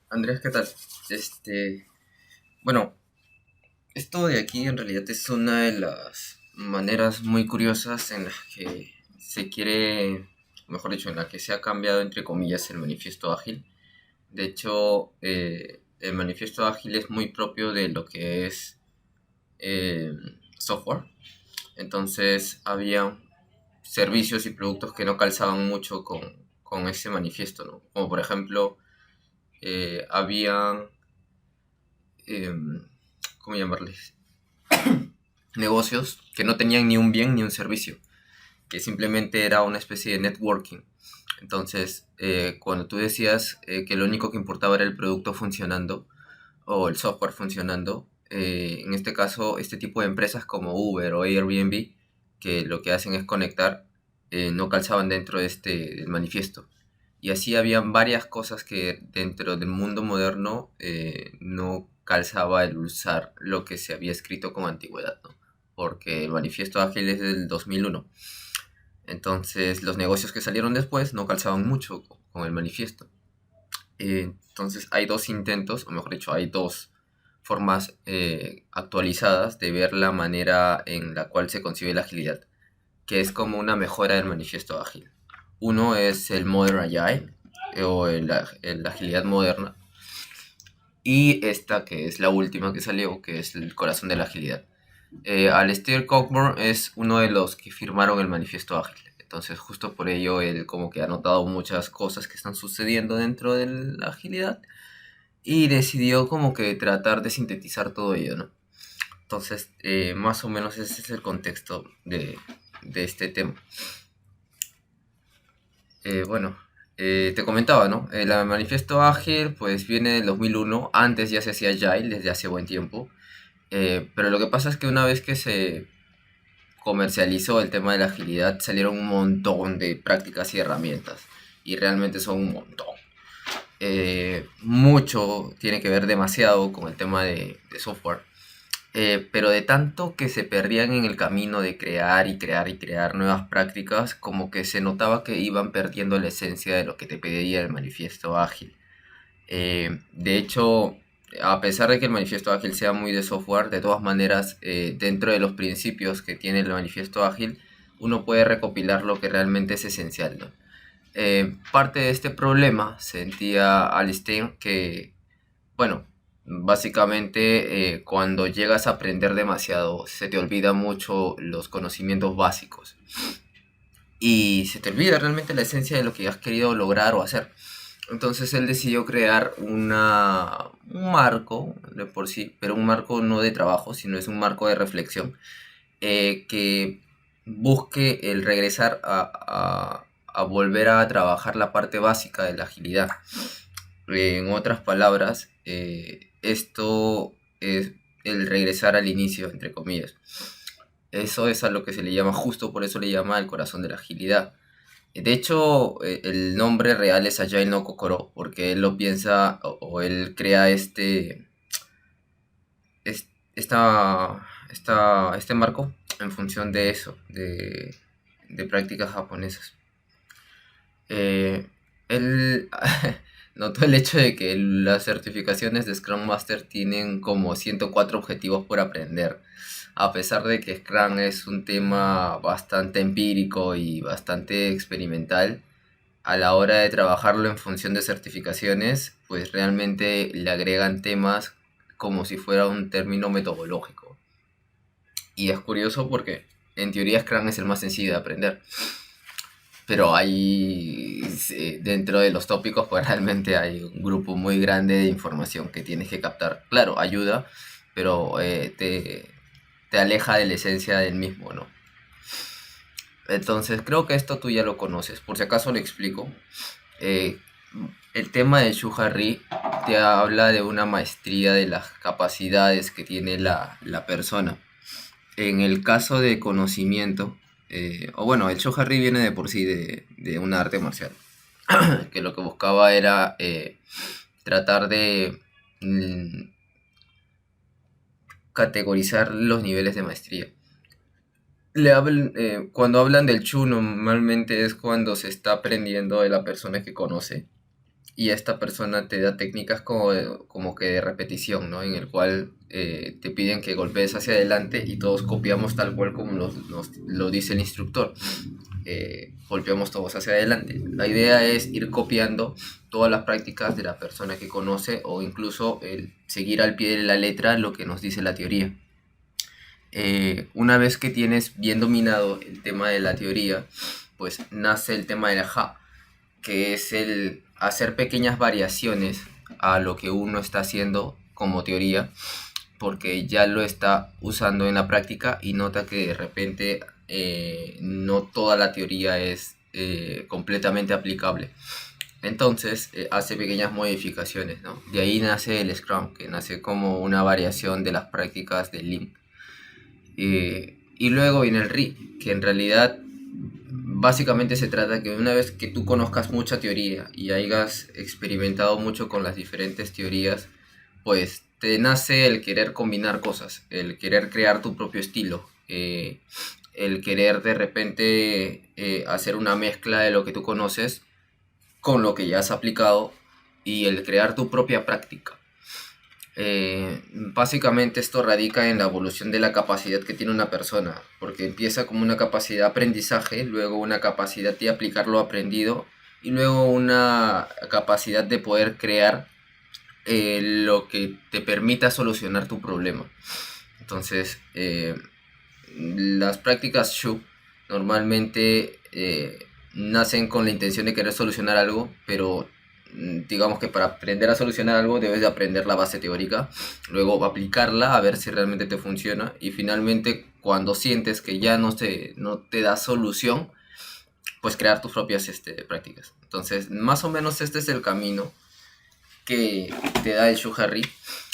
Andrés, ¿qué tal? Este, bueno, esto de aquí en realidad es una de las maneras muy curiosas en las que se quiere, mejor dicho, en la que se ha cambiado entre comillas el manifiesto ágil. De hecho, el manifiesto ágil es muy propio de lo que es eh, software. Entonces, había servicios y productos que no calzaban mucho con ese manifiesto, ¿no? Como por ejemplo, habían, ¿cómo llamarles? Negocios que no tenían ni un bien ni un servicio, que simplemente era una especie de networking. Entonces, cuando tú decías que lo único que importaba era el producto funcionando o el software funcionando, en este caso, este tipo de empresas como Uber o Airbnb, que lo que hacen es conectar, no calzaban dentro de del manifiesto. Y así habían varias cosas que dentro del mundo moderno no calzaba el usar lo que se había escrito con antigüedad, ¿no? Porque el manifiesto ágil es del 2001. Entonces los negocios que salieron después no calzaban mucho con el manifiesto. Entonces hay dos intentos, o mejor dicho, hay dos formas actualizadas de ver la manera en la cual se concibe la agilidad, que es como una mejora del manifiesto ágil. Uno es el Modern Agile, o el agilidad moderna, y esta que es la última que salió, que es el corazón de la agilidad. Alistair Cockburn es uno de los que firmaron el manifiesto ágil. Entonces, justo por ello, él como que ha notado muchas cosas que están sucediendo dentro de la agilidad y decidió como que tratar de sintetizar todo ello, ¿no? Entonces, más o menos ese es el contexto de este tema. Bueno, te comentaba, ¿no? El manifiesto ágil pues viene del 2001, antes ya se hacía Agile desde hace buen tiempo, pero lo que pasa es que una vez que se comercializó el tema de la agilidad, salieron un montón de prácticas y herramientas. Y realmente son un montón. Mucho tiene que ver demasiado con el tema de software. Pero de tanto que se perdían en el camino de crear y crear y crear nuevas prácticas, como que se notaba que iban perdiendo la esencia de lo que te pedía el manifiesto ágil. De hecho, a pesar de que el manifiesto ágil sea muy de software, de todas maneras, dentro de los principios que tiene el manifiesto ágil, uno puede recopilar lo que realmente es esencial, ¿no? Parte de este problema sentía Alistair que, bueno, básicamente cuando llegas a aprender demasiado, se te olvida mucho los conocimientos básicos y se te olvida realmente la esencia de lo que has querido lograr o hacer. Entonces él decidió crear un marco de por sí, pero un marco no de trabajo, sino es un marco de reflexión que busque el regresar a volver a trabajar la parte básica de la agilidad. En otras palabras, esto es el regresar al inicio, entre comillas. Eso es a lo que se le llama, justo por eso le llama el corazón de la agilidad. De hecho, el nombre real es Agile no Kokoro, porque él lo piensa o él crea este marco en función de eso, de prácticas japonesas. Él notó el hecho de que las certificaciones de Scrum Master tienen como 104 objetivos por aprender. A pesar de que Scrum es un tema bastante empírico y bastante experimental, a la hora de trabajarlo en función de certificaciones, pues realmente le agregan temas como si fuera un término metodológico. Y es curioso porque en teoría Scrum es el más sencillo de aprender. Pero hay, dentro de los tópicos, pues realmente hay un grupo muy grande de información que tienes que captar. Claro, ayuda, pero te aleja de la esencia del mismo, ¿no? Entonces, creo que esto tú ya lo conoces. Por si acaso lo explico. Eh, el tema de Shuhari te habla de una maestría de las capacidades que tiene la persona. En el caso de conocimiento, o bueno, el Shohari viene de por sí de un arte marcial, que lo que buscaba era tratar de mm, categorizar los niveles de maestría. Cuando hablan del Chu, normalmente es cuando se está aprendiendo de la persona que conoce. y esta persona te da técnicas como que de repetición, ¿no? En el cual te piden que golpees hacia adelante y todos copiamos tal cual como lo dice el instructor. Golpeamos todos hacia adelante. La idea es ir copiando todas las prácticas de la persona que conoce o incluso seguir al pie de la letra lo que nos dice la teoría. Una vez que tienes bien dominado el tema de la teoría, pues nace el tema del ja, que es el hacer pequeñas variaciones a lo que uno está haciendo como teoría, porque ya lo está usando en la práctica y nota que de repente no toda la teoría es completamente aplicable. Entonces hace pequeñas modificaciones, ¿no? De ahí nace el Scrum, que nace como una variación de las prácticas de Lean. Y luego viene el RI, que en realidad básicamente se trata que una vez que tú conozcas mucha teoría y hayas experimentado mucho con las diferentes teorías, pues te nace el querer combinar cosas, el querer crear tu propio estilo, el querer de repente hacer una mezcla de lo que tú conoces con lo que ya has aplicado y el crear tu propia práctica. Básicamente esto radica en la evolución de la capacidad que tiene una persona, porque empieza como una capacidad de aprendizaje, luego una capacidad de aplicar lo aprendido y luego una capacidad de poder crear lo que te permita solucionar tu problema. Entonces, las prácticas Shu normalmente nacen con la intención de querer solucionar algo, pero digamos que para aprender a solucionar algo debes de aprender la base teórica, luego aplicarla a ver si realmente te funciona y finalmente cuando sientes que ya no te da solución, pues crear tus propias prácticas. Entonces, más o menos este es el camino que te da el Shuhari.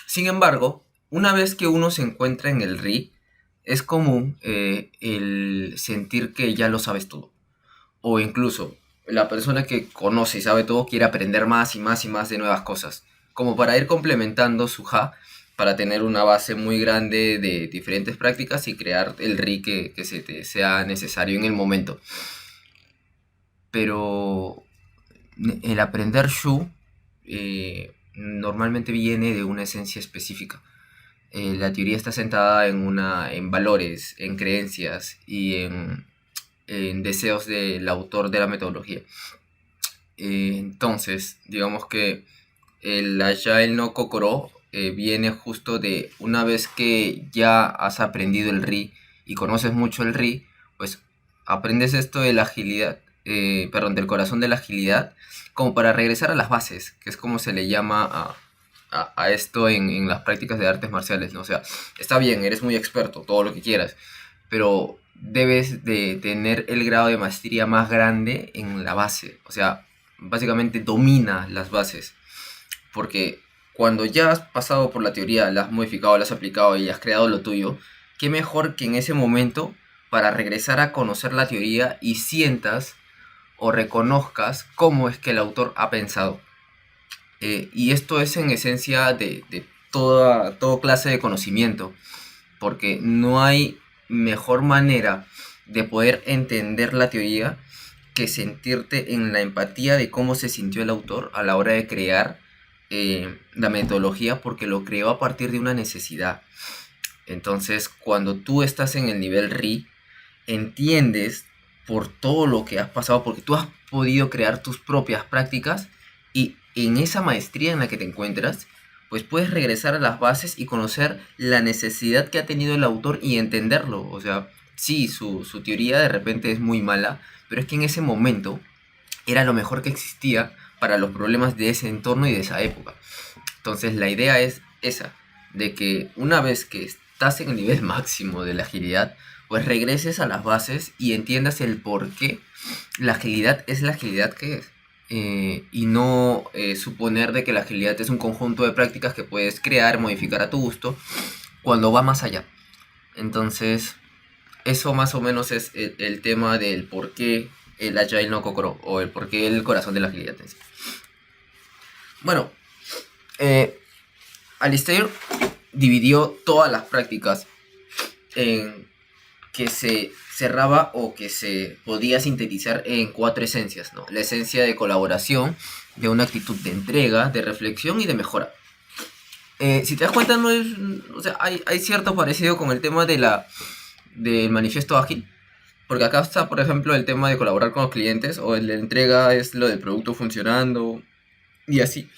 Sin embargo, una vez que uno se encuentra en el RI, es común el sentir que ya lo sabes todo. O incluso la persona que conoce y sabe todo quiere aprender más y más y más de nuevas cosas. Como para ir complementando su Ja, para tener una base muy grande de diferentes prácticas y crear el RI que sea necesario en el momento. Pero el aprender Shu normalmente viene de una esencia específica. La teoría está sentada en valores, en creencias y en deseos del autor de la metodología. Entonces, digamos que el Agile no Kokoro viene justo de una vez que ya has aprendido el RI y conoces mucho el RI, pues aprendes esto de la agilidad, del corazón de la agilidad, como para regresar a las bases, que es como se le llama a esto en las prácticas de artes marciales, ¿no? O sea, está bien, eres muy experto, todo lo que quieras, pero debes de tener el grado de maestría más grande en la base, o sea, básicamente domina las bases, porque cuando ya has pasado por la teoría, la has modificado, la has aplicado y has creado lo tuyo, qué mejor que en ese momento para regresar a conocer la teoría y sientas o reconozcas cómo es que el autor ha pensado. Y esto es en esencia de toda clase de conocimiento, porque no hay mejor manera de poder entender la teoría que sentirte en la empatía de cómo se sintió el autor a la hora de crear la metodología, porque lo creó a partir de una necesidad. Entonces, cuando tú estás en el nivel RI, entiendes por todo lo que has pasado, porque tú has podido crear tus propias prácticas y en esa maestría en la que te encuentras, pues puedes regresar a las bases y conocer la necesidad que ha tenido el autor y entenderlo. O sea, sí, su teoría de repente es muy mala, pero es que en ese momento era lo mejor que existía para los problemas de ese entorno y de esa época. Entonces la idea es esa, de que una vez que estás en el nivel máximo de la agilidad, pues regreses a las bases y entiendas el por qué la agilidad es la agilidad que es. Y no suponer de que la agilidad es un conjunto de prácticas que puedes crear, modificar a tu gusto, cuando va más allá. Entonces, eso más o menos es el tema del por qué el Agile no Kokoro, o el por qué el corazón de la agilidad en sí. Bueno, Alistair dividió todas las prácticas en que se cerraba o que se podía sintetizar en 4 esencias, ¿no? La esencia de colaboración, de una actitud de entrega, de reflexión y de mejora. Si te das cuenta, no es, o sea, hay cierto parecido con el tema del manifiesto ágil, porque acá está, por ejemplo, el tema de colaborar con los clientes, o la entrega es lo del producto funcionando, y así.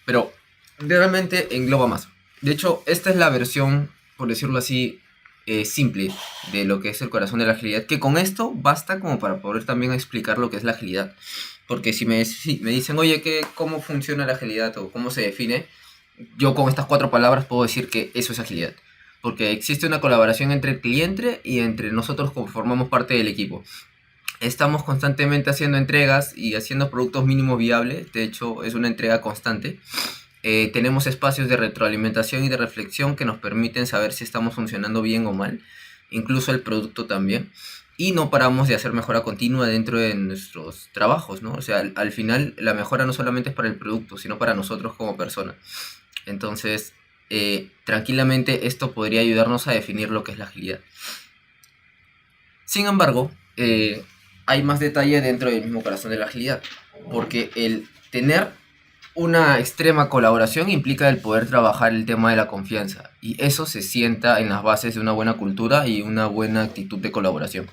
Pero realmente engloba más. De hecho, esta es la versión, por decirlo así, simple de lo que es el corazón de la agilidad, que con esto basta como para poder también explicar lo que es la agilidad. Porque si me dicen, oye, ¿cómo funciona la agilidad o cómo se define? Yo con estas 4 palabras puedo decir que eso es agilidad. Porque existe una colaboración entre el cliente y entre nosotros como formamos parte del equipo. Estamos constantemente haciendo entregas y haciendo productos mínimo viables. De hecho, es una entrega constante. Tenemos espacios de retroalimentación y de reflexión que nos permiten saber si estamos funcionando bien o mal. Incluso el producto también. Y no paramos de hacer mejora continua dentro de nuestros trabajos, ¿no? O sea, al final la mejora no solamente es para el producto, sino para nosotros como personas. Entonces, tranquilamente esto podría ayudarnos a definir lo que es la agilidad. Sin embargo, hay más detalle dentro del mismo corazón de la agilidad, porque el tener una extrema colaboración implica el poder trabajar el tema de la confianza, y eso se sienta en las bases de una buena cultura y una buena actitud de colaboración.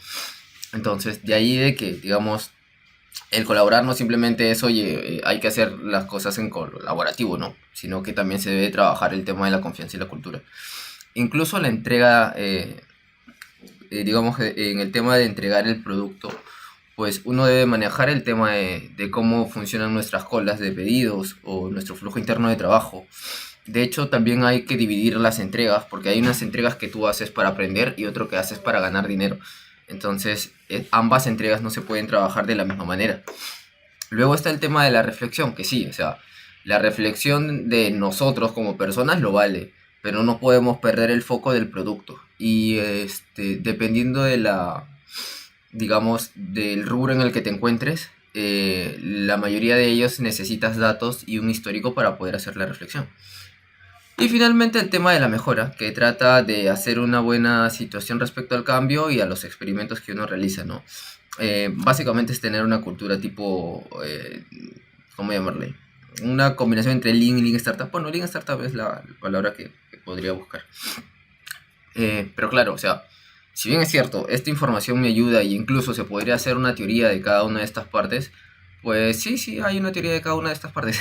Entonces, de ahí de que, digamos, el colaborar no simplemente es, oye, hay que hacer las cosas en colaborativo, ¿no? Sino que también se debe trabajar el tema de la confianza y la cultura. Incluso la entrega, digamos, en el tema de entregar el producto, pues uno debe manejar el tema de cómo funcionan nuestras colas de pedidos o nuestro flujo interno de trabajo. De hecho, también hay que dividir las entregas, porque hay unas entregas que tú haces para aprender y otro que haces para ganar dinero. Entonces, ambas entregas no se pueden trabajar de la misma manera. Luego está el tema de la reflexión, que sí, o sea, la reflexión de nosotros como personas lo vale, pero no podemos perder el foco del producto. Y dependiendo de digamos, del rubro en el que te encuentres, la mayoría de ellos necesitas datos y un histórico para poder hacer la reflexión. Y finalmente el tema de la mejora, que trata de hacer una buena situación respecto al cambio y a los experimentos que uno realiza, ¿no? Básicamente es tener una cultura tipo, ¿cómo llamarle? Una combinación entre Lean y Lean Startup. Bueno, Lean Startup es la palabra que podría buscar. Pero claro, o sea, si bien es cierto, esta información me ayuda y incluso se podría hacer una teoría de cada una de estas partes, pues sí, hay una teoría de cada una de estas partes.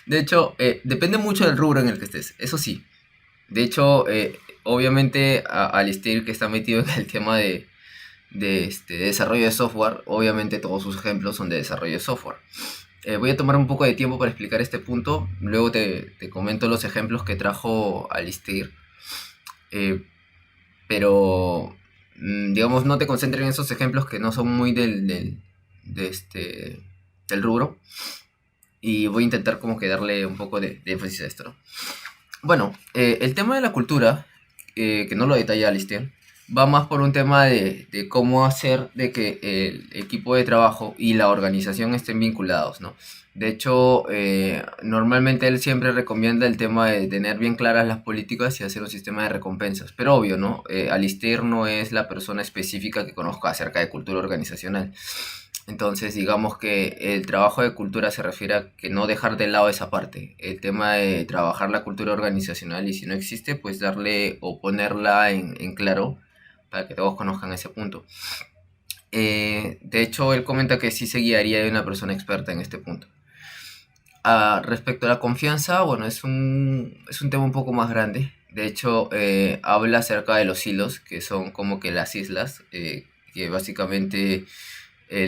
De hecho, depende mucho del rubro en el que estés, eso sí. De hecho, obviamente Alistair, que está metido en el tema de desarrollo de software, obviamente todos sus ejemplos son de desarrollo de software. Voy a tomar un poco de tiempo para explicar este punto, luego te comento los ejemplos que trajo Alistair. Pero digamos, no te concentres en esos ejemplos que no son muy del rubro, y voy a intentar como que darle un poco de énfasis a esto, ¿no? Bueno, el tema de la cultura, que no lo detalla Alistair, va más por un tema de cómo hacer de que el equipo de trabajo y la organización estén vinculados, ¿no? De hecho, normalmente él siempre recomienda el tema de tener bien claras las políticas y hacer un sistema de recompensas. Pero obvio, ¿no? Alistair no es la persona específica que conozca acerca de cultura organizacional. Entonces, digamos que el trabajo de cultura se refiere a que no dejar de lado esa parte. El tema de trabajar la cultura organizacional, y si no existe, pues darle o ponerla en claro para que todos conozcan ese punto. De hecho, él comenta que sí se guiaría de una persona experta en este punto. Respecto a la confianza, bueno, es un tema un poco más grande. De hecho, habla acerca de los hilos, que son como que las islas, que básicamente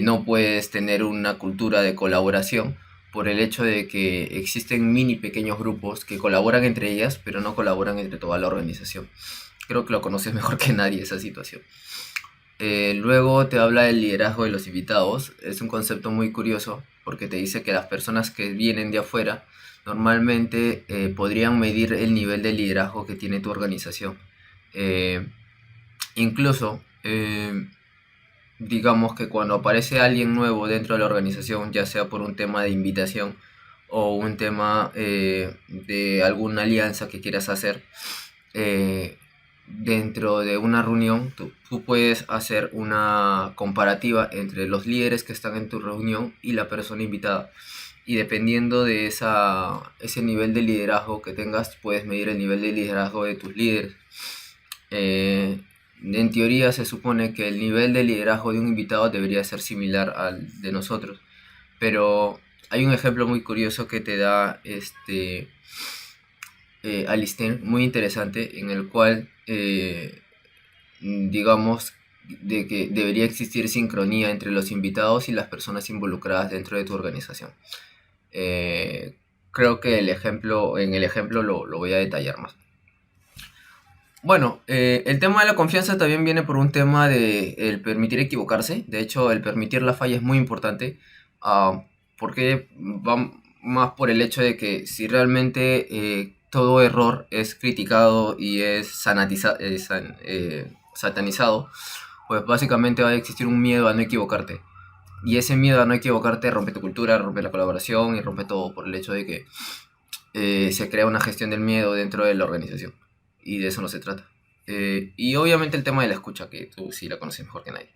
no puedes tener una cultura de colaboración por el hecho de que existen mini pequeños grupos que colaboran entre ellas, pero no colaboran entre toda la organización. Creo que lo conoces mejor que nadie esa situación. Luego te habla del liderazgo de los invitados. Es un concepto muy curioso porque te dice que las personas que vienen de afuera normalmente podrían medir el nivel de liderazgo que tiene tu organización. Incluso, digamos que cuando aparece alguien nuevo dentro de la organización, ya sea por un tema de invitación o un tema de alguna alianza que quieras hacer, dentro de una reunión, tú puedes hacer una comparativa entre los líderes que están en tu reunión y la persona invitada. Y dependiendo de ese nivel de liderazgo que tengas, puedes medir el nivel de liderazgo de tus líderes. Eh, en teoría se supone que el nivel de liderazgo de un invitado debería ser similar al de nosotros, pero hay un ejemplo muy curioso que te da Alistair, muy interesante, en el cual digamos de que debería existir sincronía entre los invitados y las personas involucradas dentro de tu organización. Eh, Creo que en el ejemplo lo voy a detallar más. Bueno, el tema de la confianza también viene por un tema de el permitir equivocarse. De hecho, el permitir la falla es muy importante, ah, porque va más por el hecho de que si realmente todo error es criticado y es satanizado, pues básicamente va a existir un miedo a no equivocarte. Y ese miedo a no equivocarte rompe tu cultura, rompe la colaboración y rompe todo por el hecho de que se crea una gestión del miedo dentro de la organización. Y de eso no se trata. Y obviamente el tema de la escucha, que tú sí la conoces mejor que nadie.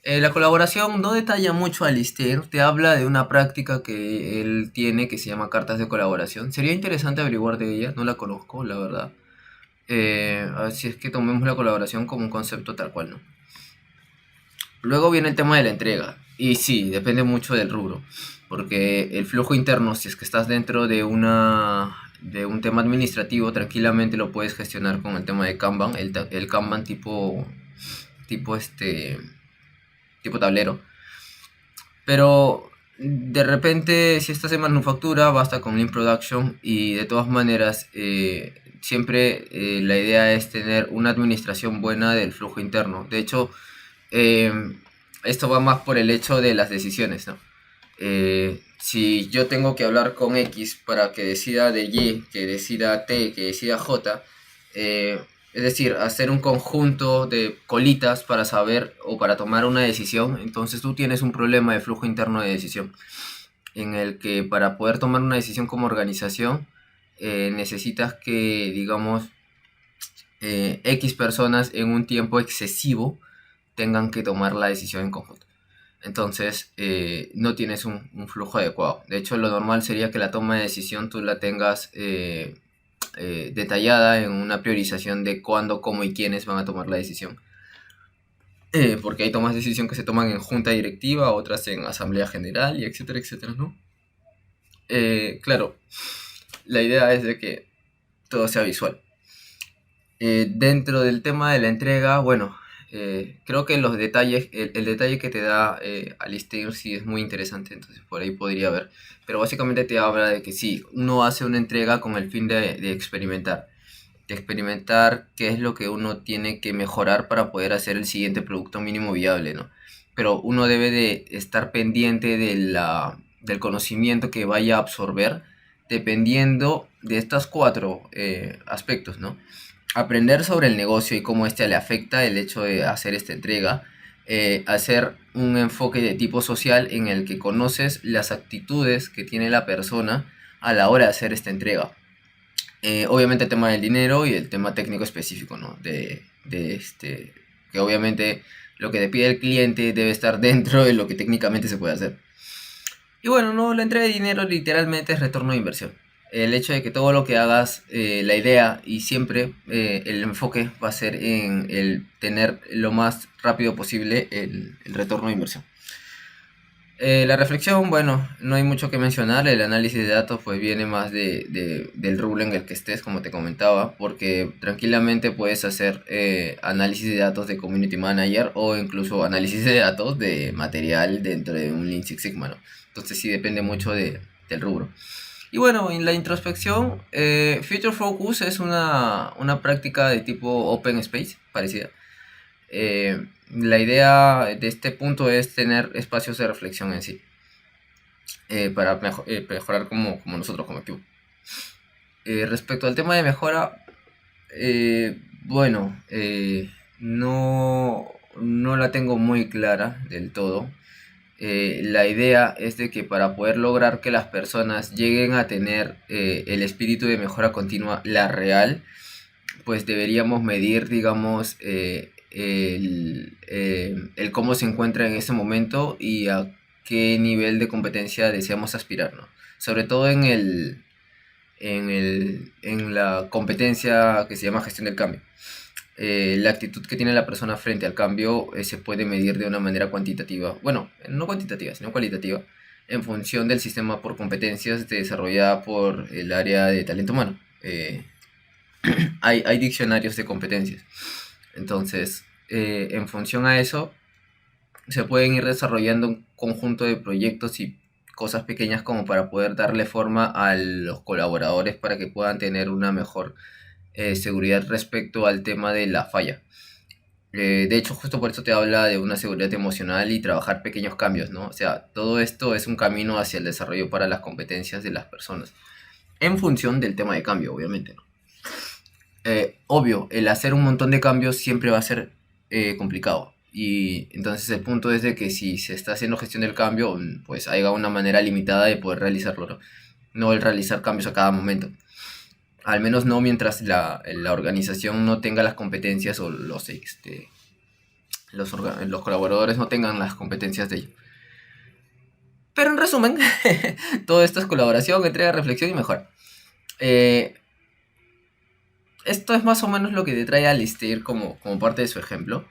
La colaboración no detalla mucho a Alistair, te habla de una práctica que él tiene que se llama cartas de colaboración. Sería interesante averiguar de ella, no la conozco, la verdad. Así es que tomemos la colaboración como un concepto tal cual, ¿no? Luego viene el tema de la entrega. Y sí, depende mucho del rubro. Porque el flujo interno, si es que estás dentro de un tema administrativo, tranquilamente lo puedes gestionar con el tema de Kanban, el Kanban tipo tipo tablero. Pero de repente, si estás en manufactura, basta con Lean Production y de todas maneras, siempre la idea es tener una administración buena del flujo interno. De hecho, eh, esto va más por el hecho de las decisiones, ¿no? Si yo tengo que hablar con X para que decida de Y, que decida T, que decida J, es decir, hacer un conjunto de colitas para saber o para tomar una decisión, entonces tú tienes un problema de flujo interno de decisión, en el que para poder tomar una decisión como organización, necesitas que, digamos, X personas en un tiempo excesivo tengan que tomar la decisión en conjunto. Entonces, no tienes un flujo adecuado. De hecho, lo normal sería que la toma de decisión tú la tengas detallada en una priorización de cuándo, cómo y quiénes van a tomar la decisión. Porque hay tomas de decisión que se toman en junta directiva, otras en asamblea general, y etcétera, etcétera, ¿no? Claro, la idea es de que todo sea visual. Dentro del tema de la entrega, bueno, creo que los detalles, el detalle que te da Alistair sí es muy interesante, entonces por ahí podría ver. Pero básicamente te habla de que sí, uno hace una entrega con el fin de experimentar. De experimentar qué es lo que uno tiene que mejorar para poder hacer el siguiente producto mínimo viable, ¿no? Pero uno debe de estar pendiente del conocimiento que vaya a absorber dependiendo de estos cuatro aspectos, ¿no? Aprender sobre el negocio y cómo este le afecta el hecho de hacer esta entrega, hacer un enfoque de tipo social en el que conoces las actitudes que tiene la persona a la hora de hacer esta entrega. Obviamente el tema del dinero y el tema técnico específico, ¿no? Que obviamente lo que te pide el cliente debe estar dentro de lo que técnicamente se puede hacer. Y bueno, no, la entrega de dinero literalmente es retorno de inversión. El hecho de que todo lo que hagas, la idea y siempre el enfoque va a ser en el tener lo más rápido posible el retorno de inversión. La reflexión, bueno, no hay mucho que mencionar. El análisis de datos pues viene más del rubro en el que estés, como te comentaba, porque tranquilamente puedes hacer análisis de datos de Community Manager o incluso análisis de datos de material dentro de un Lean Six Sigma, ¿no? Entonces sí depende mucho del rubro. Y bueno, en la introspección, Future Focus es una práctica de tipo Open Space, parecida. La idea de este punto es tener espacios de reflexión en sí, para mejorar como nosotros como equipo. Respecto al tema de mejora, bueno, no la tengo muy clara del todo. La idea es de que para poder lograr que las personas lleguen a tener el espíritu de mejora continua, la real, pues deberíamos medir, digamos, el cómo se encuentra en ese momento y a qué nivel de competencia deseamos aspirar, ¿no? Sobre todo en la competencia que se llama gestión del cambio. La actitud que tiene la persona frente al cambio se puede medir de una manera cuantitativa, bueno, no cuantitativa, sino cualitativa, en función del sistema por competencias desarrollada por el área de talento humano. Hay diccionarios de competencias. Entonces, en función a eso, se pueden ir desarrollando un conjunto de proyectos y cosas pequeñas como para poder darle forma a los colaboradores para que puedan tener una mejor seguridad respecto al tema de la falla. De hecho, justo por eso te habla de una seguridad emocional y trabajar pequeños cambios, ¿no? O sea, todo esto es un camino hacia el desarrollo para las competencias de las personas, en función del tema de cambio, obviamente, ¿no? Obvio, el hacer un montón de cambios siempre va a ser complicado. Y entonces el punto es de que si se está haciendo gestión del cambio, pues haya una manera limitada de poder realizarlo, ¿no? No el realizar cambios a cada momento. Al menos no mientras la organización no tenga las competencias o los colaboradores no tengan las competencias de ello. Pero en resumen, todo esto es colaboración, entrega, reflexión y mejora. Esto es más o menos lo que te trae Alistair como parte de su ejemplo.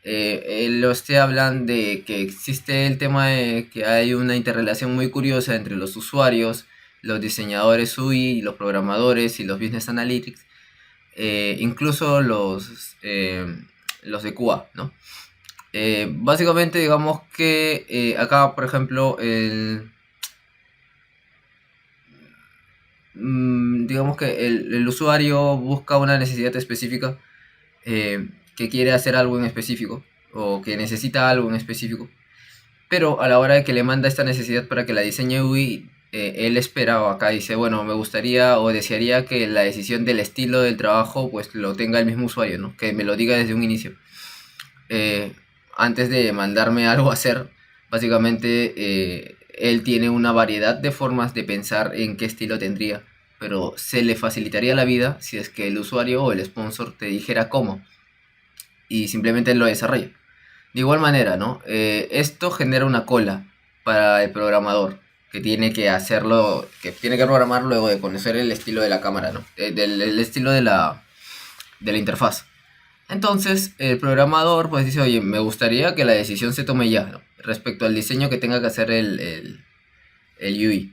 Los te hablan de que existe el tema de que hay una interrelación muy curiosa entre los usuarios, los diseñadores UI, los programadores y los business analytics, incluso los de QA, ¿no? Básicamente digamos que acá, por ejemplo, digamos que el usuario busca una necesidad específica, que quiere hacer algo en específico o que necesita algo en específico, pero a la hora de que le manda esta necesidad para que la diseñe UI, él espera o acá dice, bueno, me gustaría o desearía que la decisión del estilo del trabajo pues lo tenga el mismo usuario, ¿no? Que me lo diga desde un inicio. Eh, Antes de mandarme algo a hacer, básicamente él tiene una variedad de formas de pensar en qué estilo tendría, pero se le facilitaría la vida si es que el usuario o el sponsor te dijera cómo y simplemente lo desarrolla. De igual manera, ¿no? Esto genera una cola para el programador que tiene que hacerlo, que tiene que programar luego de conocer el estilo de la cámara, ¿no? El estilo de la interfaz. Entonces, el programador pues dice, oye, me gustaría que la decisión se tome ya, ¿no? Respecto al diseño que tenga que hacer el UI.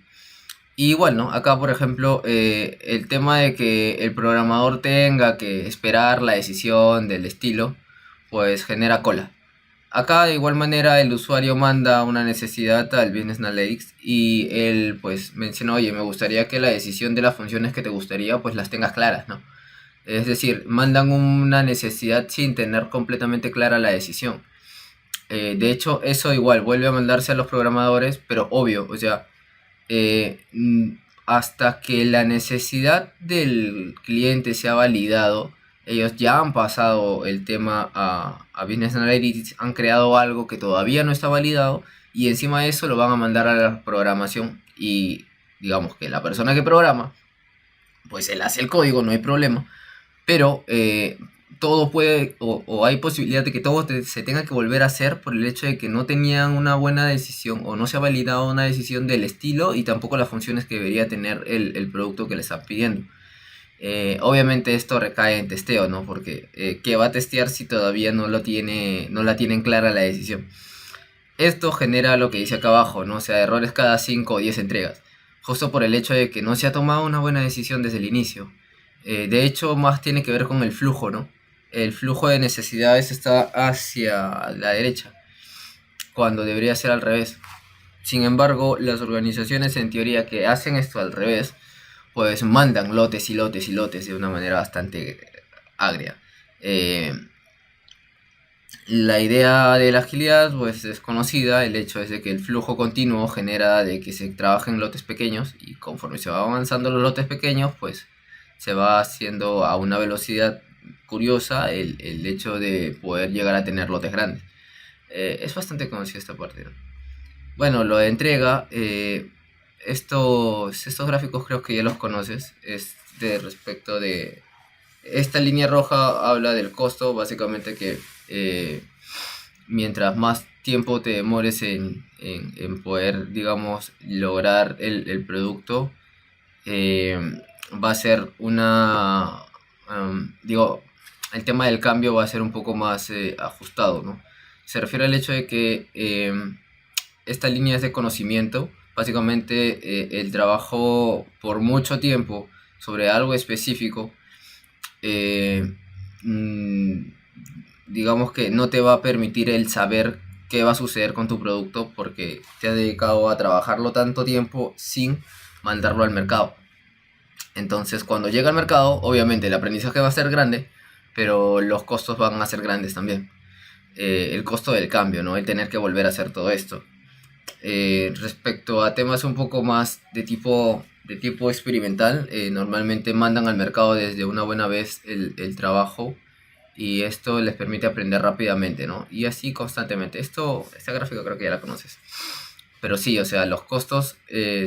Y igual, ¿no? Acá, por ejemplo, el tema de que el programador tenga que esperar la decisión del estilo, pues genera cola. Acá de igual manera el usuario manda una necesidad al Business Analytics y él pues menciona, oye, me gustaría que la decisión de las funciones que te gustaría pues las tengas claras, ¿no? Es decir, mandan una necesidad sin tener completamente clara la decisión. De hecho, eso igual vuelve a mandarse a los programadores, pero obvio, o sea, hasta que la necesidad del cliente sea validado, ellos ya han pasado el tema a Business Analytics, han creado algo que todavía no está validado y encima de eso lo van a mandar a la programación y digamos que la persona que programa, pues él hace el código, no hay problema, pero todo puede o hay posibilidad de que todo se tenga que volver a hacer por el hecho de que no tenían una buena decisión o no se ha validado una decisión del estilo y tampoco las funciones que debería tener el producto que le están pidiendo. Obviamente esto recae en testeo, ¿no? Porque ¿qué va a testear si todavía no la tienen clara la decisión? Esto genera lo que dice acá abajo, ¿no? O sea, errores cada 5 o 10 entregas. Justo por el hecho de que no se ha tomado una buena decisión desde el inicio. De hecho, más tiene que ver con el flujo, ¿no? El flujo de necesidades está hacia la derecha, cuando debería ser al revés. Sin embargo, las organizaciones en teoría que hacen esto al revés, pues mandan lotes y lotes y lotes de una manera bastante agria. La idea de la agilidad pues es conocida, el hecho es de que el flujo continuo genera de que se trabajen lotes pequeños y conforme se va avanzando los lotes pequeños pues se va haciendo a una velocidad curiosa el hecho de poder llegar a tener lotes grandes. Es bastante conocida esta parte, ¿no? Bueno, lo de entrega, estos gráficos creo que ya los conoces, es de respecto de esta línea roja habla del costo, básicamente que mientras más tiempo te demores en poder, digamos, lograr el producto, eh, va a ser digo, el tema del cambio va a ser un poco más ajustado, ¿no? Se refiere al hecho de que esta línea es de conocimiento, básicamente el trabajo por mucho tiempo sobre algo específico, eh, mm, digamos que no te va a permitir el saber qué va a suceder con tu producto porque te has dedicado a trabajarlo tanto tiempo sin mandarlo al mercado. Entonces, cuando llega al mercado, obviamente el aprendizaje va a ser grande, pero los costos van a ser grandes también. El costo del cambio, ¿no? El tener que volver a hacer todo esto. Respecto a temas un poco más de tipo experimental, normalmente mandan al mercado desde una buena vez el trabajo y esto les permite aprender rápidamente, ¿no? Y así constantemente. Esta gráfica creo que ya la conoces. Pero sí, o sea, los costos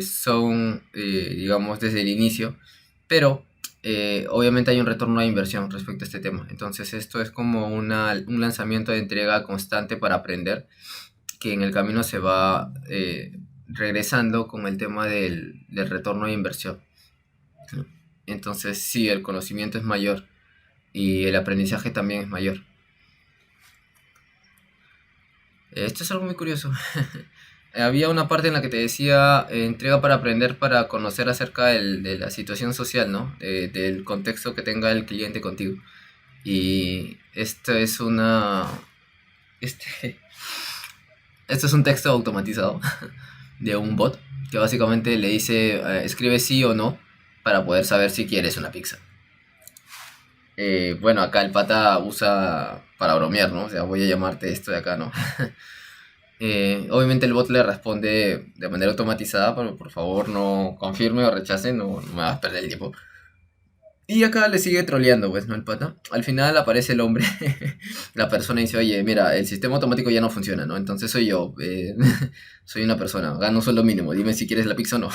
son, digamos, desde el inicio, pero obviamente hay un retorno de inversión respecto a este tema. Entonces esto es como un lanzamiento de entrega constante para aprender, que en el camino se va regresando con el tema del retorno de inversión. Entonces sí, el conocimiento es mayor y el aprendizaje también es mayor. Esto es algo muy curioso. Había una parte en la que te decía entrega para aprender, para conocer acerca de la situación social, ¿no? Del contexto que tenga el cliente contigo. Y este, esto es un texto automatizado de un bot que básicamente le dice escribe sí o no para poder saber si quieres una pizza. Bueno, acá el pata usa para bromear, ¿no? O sea, voy a llamarte esto de acá, ¿no? Obviamente el bot le responde de manera automatizada, pero por favor no confirme o rechace, no me vas a perder el tiempo. Y acá le sigue troleando, pues, ¿no? El pata. Al final aparece el hombre, la persona y dice, oye, mira, el sistema automático ya no funciona, ¿no? Entonces soy yo, soy una persona, gano un sueldo mínimo, dime si quieres la pizza o no.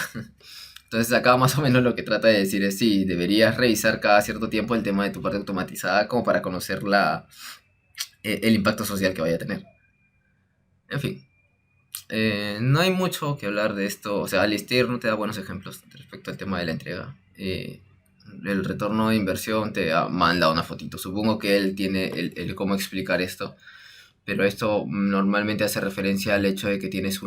Entonces acá más o menos lo que trata de decir es, sí, deberías revisar cada cierto tiempo el tema de tu parte automatizada como para conocer el impacto social que vaya a tener. En fin. No hay mucho que hablar de esto, o sea, Alistair no te da buenos ejemplos respecto al tema de la entrega. El retorno de inversión te manda una fotito. Supongo que él tiene el cómo explicar esto, pero esto normalmente hace referencia al hecho de que tienes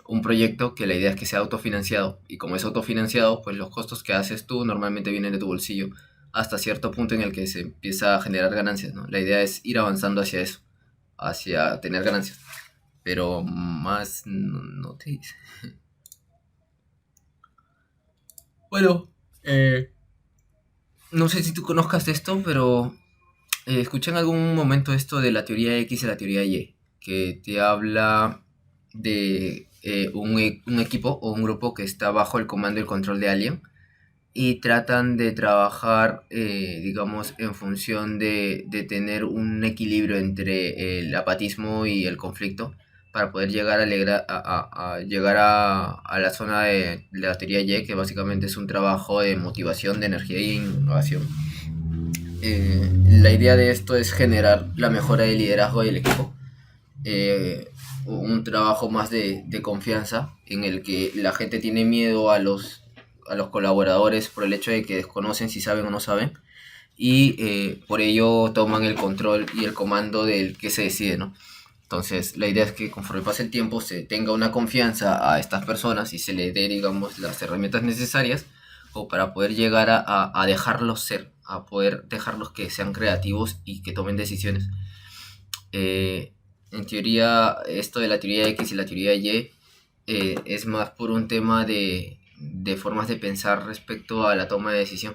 un proyecto que la idea es que sea autofinanciado, y como es autofinanciado, pues los costos que haces tú normalmente vienen de tu bolsillo hasta cierto punto en el que se empieza a generar ganancias, ¿no? La idea es ir avanzando hacia eso, hacia tener ganancias, pero más no te dice. Bueno, no sé si tú conozcas esto, pero escuché en algún momento esto de la teoría X y la teoría Y, que te habla de un equipo o un grupo que está bajo el comando y el control de alguien y tratan de trabajar, digamos, en función de tener un equilibrio entre el apatismo y el conflicto para poder llegar a llegar a la zona de la teoría Y, que básicamente es un trabajo de motivación, de energía y innovación. La idea de esto es generar la mejora del liderazgo del equipo, un trabajo más de confianza en el que la gente tiene miedo a los colaboradores por el hecho de que desconocen si saben o no saben y por ello toman el control y el comando del que se decide, ¿no? Entonces la idea es que conforme pase el tiempo se tenga una confianza a estas personas y se le dé, digamos, las herramientas necesarias o para poder llegar a dejarlos ser, a poder dejarlos que sean creativos y que tomen decisiones. Eh, en teoría, esto de la teoría X y la teoría Y es más por un tema de formas de pensar respecto a la toma de decisión.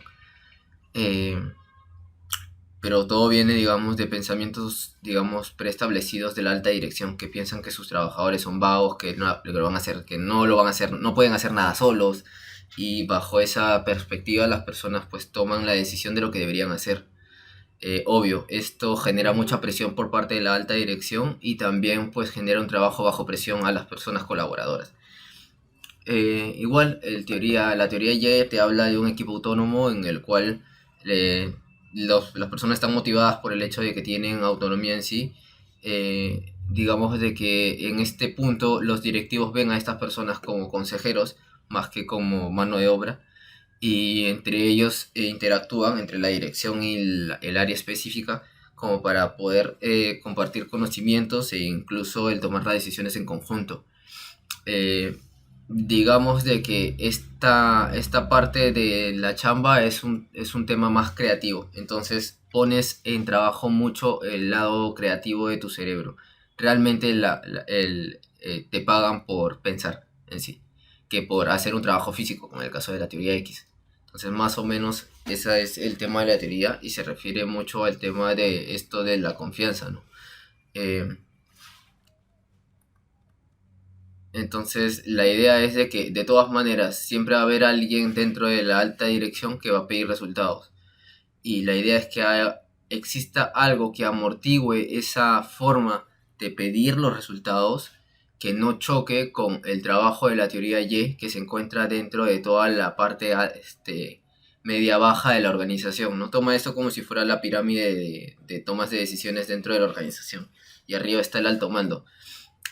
Eh, pero todo viene, digamos, de pensamientos, digamos, preestablecidos de la alta dirección, que piensan que sus trabajadores son vagos, que no lo van a hacer, que no lo van a hacer, no pueden hacer nada solos, y bajo esa perspectiva las personas pues toman la decisión de lo que deberían hacer. Obvio, esto genera mucha presión por parte de la alta dirección y también pues genera un trabajo bajo presión a las personas colaboradoras. Igual, la teoría Y te habla de un equipo autónomo en el cual las personas están motivadas por el hecho de que tienen autonomía en sí. Digamos de que en este punto los directivos ven a estas personas como consejeros más que como mano de obra, y entre ellos interactúan entre la dirección y el área específica como para poder compartir conocimientos e incluso el tomar las decisiones en conjunto. eh, digamos de que esta parte de la chamba es un tema más creativo, entonces pones en trabajo mucho el lado creativo de tu cerebro. Realmente te pagan por pensar en sí, que por hacer un trabajo físico, como en el caso de la teoría X. Entonces, más o menos, ese es el tema de la teoría y se refiere mucho al tema de esto de la confianza, ¿no? Eh, Entonces, la idea es de que de todas maneras siempre va a haber alguien dentro de la alta dirección que va a pedir resultados. Y la idea es que exista algo que amortigüe esa forma de pedir los resultados, que no choque con el trabajo de la teoría Y, que se encuentra dentro de toda la parte media baja de la organización, ¿no? Toma esto como si fuera la pirámide de tomas de decisiones dentro de la organización. Y arriba está el alto mando.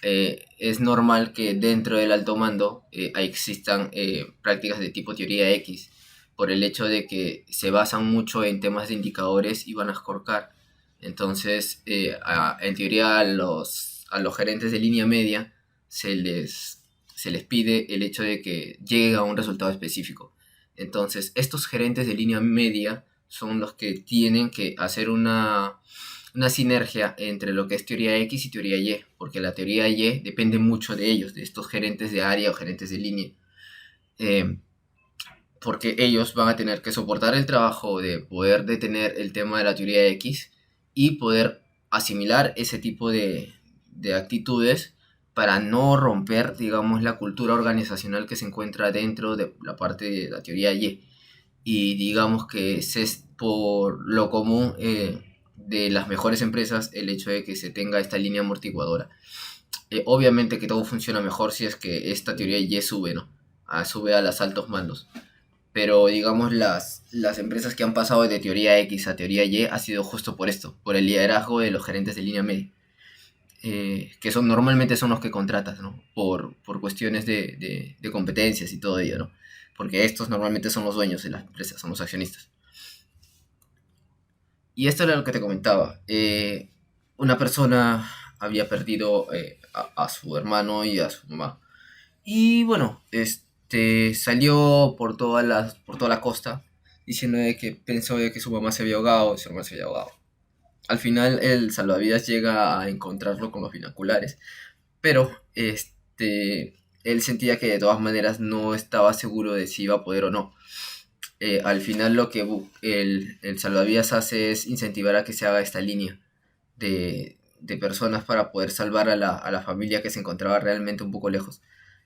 Es normal que dentro del alto mando existan prácticas de tipo teoría X, por el hecho de que se basan mucho en temas de indicadores y van a scorecar. Entonces, en teoría a los gerentes de línea media se les, se les pide el hecho de que lleguen a un resultado específico. Entonces, estos gerentes de línea media son los que tienen que hacer una sinergia entre lo que es teoría X y teoría Y, porque la teoría Y depende mucho de ellos, de estos gerentes de área o gerentes de línea, eh, porque ellos van a tener que soportar el trabajo de poder detener el tema de la teoría X y poder asimilar ese tipo de actitudes para no romper, digamos, la cultura organizacional que se encuentra dentro de la parte de la teoría Y. Y digamos que es por lo común de las mejores empresas el hecho de que se tenga esta línea amortiguadora. Obviamente que todo funciona mejor si es que esta teoría Y sube, ¿no? Sube a los altos mandos. Pero digamos las empresas que han pasado de teoría X a teoría Y ha sido justo por esto, por el liderazgo de los gerentes de línea media. Que son normalmente son los que contratas, ¿no? Por cuestiones de competencias y todo ello, ¿no? Porque estos normalmente son los dueños de las empresas, son los accionistas. Y esto era lo que te comentaba. Una persona había perdido a su hermano y a su mamá. Y bueno, salió por toda la costa diciendo de que pensó de que su mamá se había ahogado y su hermano se había ahogado. Al final el salvavidas llega a encontrarlo con los binoculares, pero él sentía que de todas maneras no estaba seguro de si iba a poder o no. Al final lo que el salvavidas hace es incentivar a que se haga esta línea de personas para poder salvar a la familia que se encontraba realmente un poco lejos.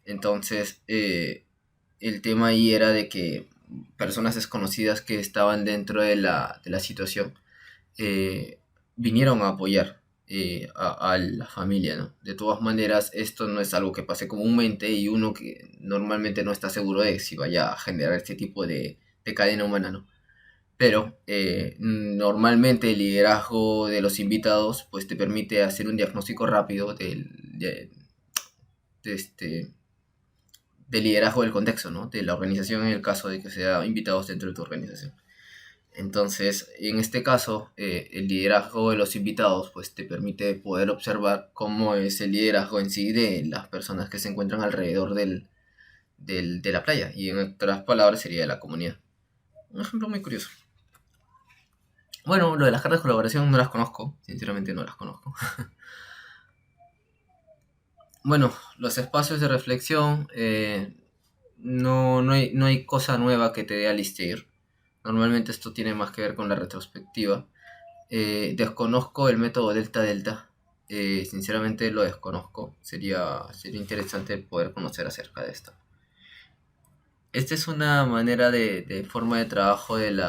Entonces, el tema ahí era de que personas desconocidas que estaban dentro de la situación eh, vinieron a apoyar a la familia, ¿no? De todas maneras, esto no es algo que pase comúnmente y uno que normalmente no está seguro de si vaya a generar este tipo de cadena humana, ¿no? Pero normalmente el liderazgo de los invitados pues te permite hacer un diagnóstico rápido de del liderazgo del contexto, ¿no? De la organización en el caso de que sea invitados dentro de tu organización. Entonces, en este caso, el liderazgo de los invitados pues te permite poder observar cómo es el liderazgo en sí de las personas que se encuentran alrededor de la playa, y en otras palabras sería de la comunidad. Un ejemplo muy curioso. Bueno, lo de las cartas de colaboración no las conozco, sinceramente no las conozco. Bueno, los espacios de reflexión, no hay cosa nueva que te dé Alistair. Normalmente esto tiene más que ver con la retrospectiva. Desconozco el método Delta Delta. Sinceramente lo desconozco. Sería interesante poder conocer acerca de esto. Esta es una manera de forma de trabajo del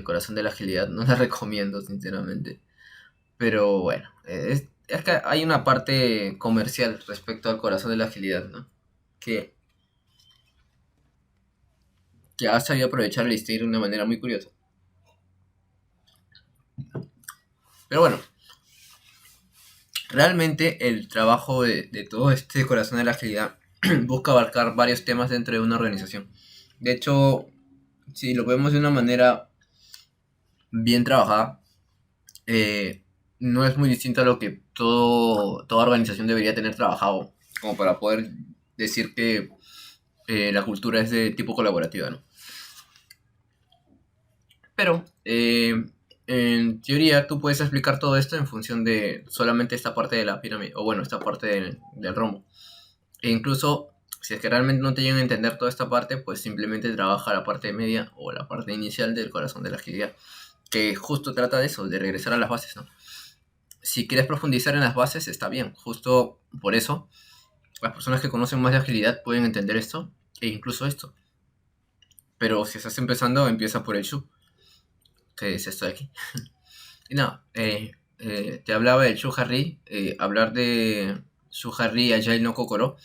corazón de la agilidad. No la recomiendo, sinceramente. Pero bueno, es que hay una parte comercial respecto al corazón de la agilidad, ¿no? Que, que ha sabido aprovechar el Steam de una manera muy curiosa. Pero bueno, realmente el trabajo de todo este corazón de la agilidad busca abarcar varios temas dentro de una organización. De hecho, si lo vemos de una manera bien trabajada, eh, no es muy distinto a lo que toda organización debería tener trabajado, como para poder decir que la cultura es de tipo colaborativa, ¿no? Pero, en teoría, tú puedes explicar todo esto en función de solamente esta parte de la pirámide, o bueno, esta parte del rombo. E incluso, si es que realmente no te llegan a entender toda esta parte, pues simplemente trabaja la parte media o la parte inicial del corazón de la agilidad, que justo trata de eso, de regresar a las bases, ¿no? Si quieres profundizar en las bases, está bien. Justo por eso, las personas que conocen más de agilidad pueden entender esto e incluso esto. Pero si estás empezando, empieza por el Shu, que es esto de aquí. Y nada, te hablaba del Shu Harry. Hablar de Shu Harry Agile no Kokoro.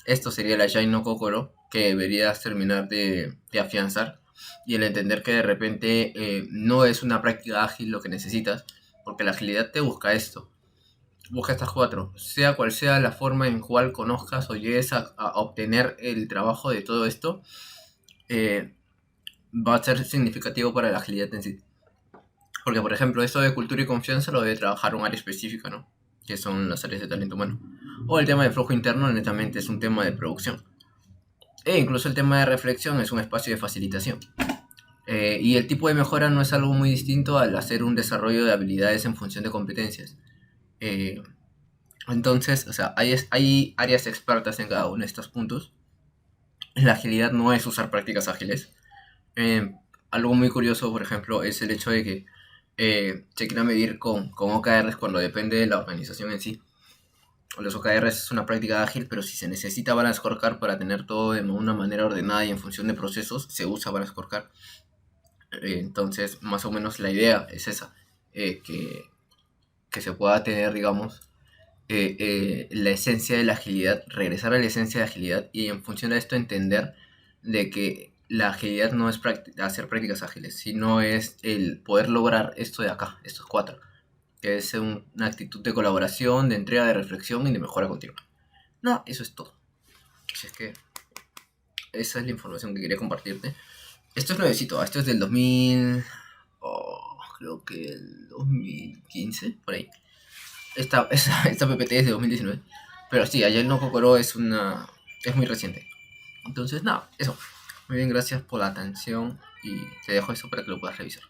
Esto sería el Agile no Kokoro que deberías terminar de afianzar. Y el entender que de repente no es una práctica ágil lo que necesitas, porque la agilidad te busca esto. Busca estas cuatro. Sea cual sea la forma en cual conozcas o llegues a obtener el trabajo de todo esto, eh, va a ser significativo para la agilidad en sí. Porque, por ejemplo, esto de cultura y confianza lo debe trabajar un área específica, ¿no? Que son las áreas de talento humano. O el tema de flujo interno netamente es un tema de producción. E incluso el tema de reflexión es un espacio de facilitación. Y el tipo de mejora no es algo muy distinto al hacer un desarrollo de habilidades en función de competencias. Eh, entonces, o sea, hay áreas expertas en cada uno de estos puntos. La agilidad no es usar prácticas ágiles. Eh, Algo muy curioso, por ejemplo, es el hecho de que se quiera medir con OKRs cuando depende de la organización en sí. Los OKRs es una práctica ágil, pero si se necesita Balance Scorecard para tener todo de una manera ordenada y en función de procesos, se usa Balance Scorecard. Entonces, más o menos la idea es esa, que se pueda tener, digamos, la esencia de la agilidad, regresar a la esencia de agilidad y en función de esto entender de que la agilidad no es hacer prácticas ágiles, sino es el poder lograr esto de acá, estos cuatro, que es una actitud de colaboración, de entrega, de reflexión y de mejora continua. No, eso es todo. Así es que esa es la información que quería compartirte. Esto es nuevecito, esto es del 2000, creo que el 2015, por ahí. Esta PPT es de 2019. Pero sí, Ayer no Kokoro es muy reciente. Entonces, nada, eso. Muy bien, gracias por la atención y te dejo eso para que lo puedas revisar.